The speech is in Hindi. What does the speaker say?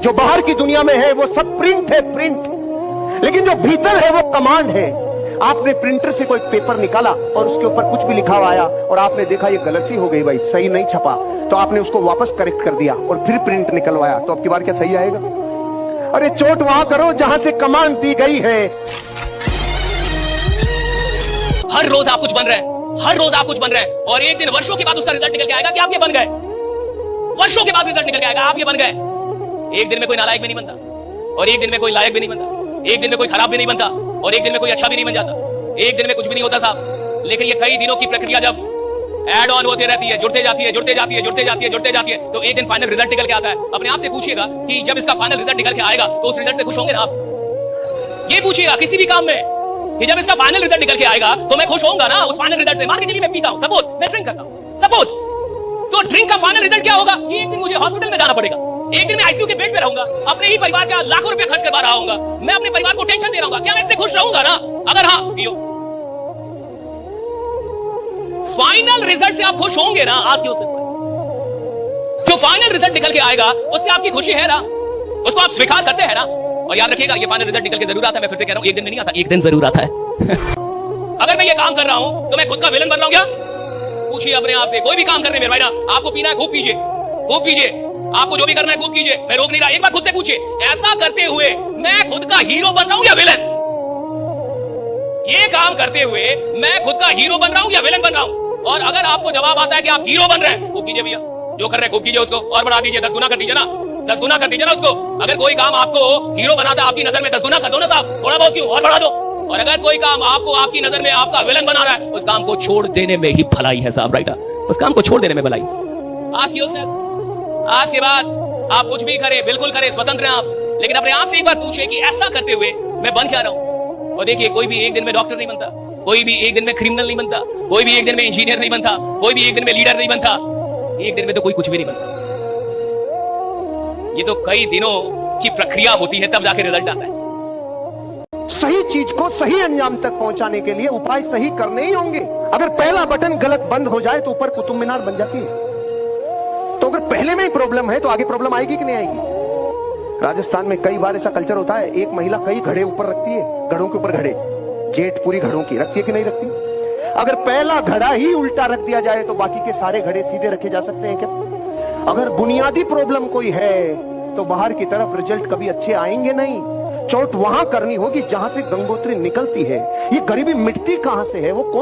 जो बाहर की दुनिया में है वो सब प्रिंट है, प्रिंट। लेकिन जो भीतर है वो कमांड है। आपने प्रिंटर से कोई पेपर निकाला और उसके ऊपर कुछ भी लिखा हुआ आया और आपने देखा ये गलती हो गई भाई, सही नहीं छपा, तो आपने उसको वापस करेक्ट कर दिया और फिर प्रिंट निकलवाया, तो अब की बार क्या सही आएगा? अरे चोट वहां करो जहां से कमांड दी गई है। हर रोज आप कुछ बन रहे हैं, हर रोज आप कुछ बन रहे हैं, और एक दिन वर्षों के बाद उसका रिजल्ट निकल के आएगा कि आप ये बन गए। वर्षों के बाद रिजल्ट निकल के आएगा आप ये बन गए। एक दिन में कोई नालायक भी नहीं बनता, और एक दिन में कोई लायक भी नहीं बनता, एक दिन में कोई खराब भी नहीं बनता, और एक दिन में कोई अच्छा भी नहीं बन जाता, एक दिन में कुछ भी नहीं होता साहब। लेकिन ये कई दिनों की प्रक्रिया जब ऐड ऑन होती रहती है, जुड़ते जाती है, जुड़ते जाती है, जुड़ते जाती है, जुड़ते जाती है, तो एक दिन फाइनल रिजल्ट निकल के आता है। अपने आप से पूछिएगा कि जब इसका फाइनल रिजल्ट निकल के आएगा तो उस रिजल्ट से खुश होंगे ना आप? ये पूछिएगा किसी भी काम में कि जब इसका फाइनल रिजल्ट निकल के आएगा तो मैं खुश होऊंगा ना उस फाइनल रिजल्ट से। मान के चलिए मैं पीता हूं, सपोज मैं ड्रिंक करता हूं, सपोज, तो ड्रिंक का फाइनल रिजल्ट क्या होगा कि एक दिन मुझे हॉस्पिटल में जाना पड़ेगा, एक दिन मैं आईसीयू के बेड पे रहूंगा, अपने ही परिवार का लाखों रुपए खर्च करवा रहा हूंगा, मैं अपने परिवार को टेंशन दे रहा हूंगा, क्या मैं इससे खुश रहूंगा ना? अगर हाँ, फाइनल रिजल्ट से आप खुश होंगे ना? आज के उस जो फाइनल रिजल्ट निकल के आएगा उससे आपकी खुशी है ना, उसको आप स्वीकार करते हैं ना? और याद रखिएगा ये फाइनल रिजल्ट निकल के जरूर आता है। मैं फिर से कह रहा हूं, एक दिन में नहीं आता, एक दिन जरूर आता है। अगर मैं ये काम कर रहा हूं तो मैं खुद का विलन बन रहा हूं क्या? पूछिए अपने आप से। कोई भी काम करने में भाई ना, आपको पीना है खूब पीजिए, खूब पीजिए, आपको जो भी करना है खूब कीजिए, मैं रोक नहीं रहा। एक बार खुद से पूछिए, ऐसा करते हुए मैं खुद का हीरो बन रहा हूं या विलन? ये काम करते हुए मैं खुद का हीरो बन रहा हूं या विलन बन रहा हूं? और अगर आपको जवाब आता है कि आप हीरो बन रहे हैं, खूब कीजिए भैया, जो कर रहे हैं खूब कीजिए, उसको और बढ़ा दीजिए, 10 गुना कर दीजिए ना, 10 गुना कर दीजिए ना उसको। अगर कोई काम आपको हीरो बनाता है आपकी नजर में, 10 गुना कर दो ना साहब, थोड़ा बहुत क्यों, और बढ़ा दो। और अगर कोई काम आपको आपकी नजर में आपका विलन बना रहा है, उस काम को छोड़ देने में ही भलाई है साहब, राइट? उस काम को छोड़ देने में भलाई। आज की आज के बाद आप कुछ भी करें, बिल्कुल करें, स्वतंत्र हैं आप, लेकिन अपने आप से एक बार पूछिए कि ऐसा करते हुए मैं बन क्या रहा हूं? और देखिए, कोई भी एक दिन में डॉक्टर नहीं बनता, कोई भी एक दिन में क्रिमिनल नहीं बनता, कोई भी एक दिन में इंजीनियर नहीं बनता, कोई भी एक दिन में लीडर नहीं बनता, एक दिन में तो कोई कुछ भी नहीं बनता। ये तो कई दिनों की प्रक्रिया होती है, तब जाके रिजल्ट आता है। सही चीज को सही अंजाम तक पहुंचाने के लिए उपाय सही करने ही होंगे। अगर पहला बटन गलत बंद हो जाए तो ऊपर कुतुब मीनार बन जाती है। तो अगर पहले में ही प्रॉब्लम है तो आगे प्रॉब्लम आएगी कि नहीं आएगी? राजस्थान में कई बार ऐसा कल्चर होता है, एक महिला कई घड़े ऊपर रखती है, घड़ों के ऊपर घड़े, जेट पूरी घड़ों की रखती है कि नहीं रखती? अगर पहला घड़ा ही उल्टा रख दिया जाए तो बाकी के सारे घड़े सीधे रखे जा सकते हैं क्या? अगर बुनियादी प्रॉब्लम कोई है तो बाहर की तरफ रिजल्ट कभी अच्छे आएंगे नहीं। चोट वहां करनी होगी जहां से गंगोत्री निकलती है। ये गरीबी मिटती कहां से है, वो कौन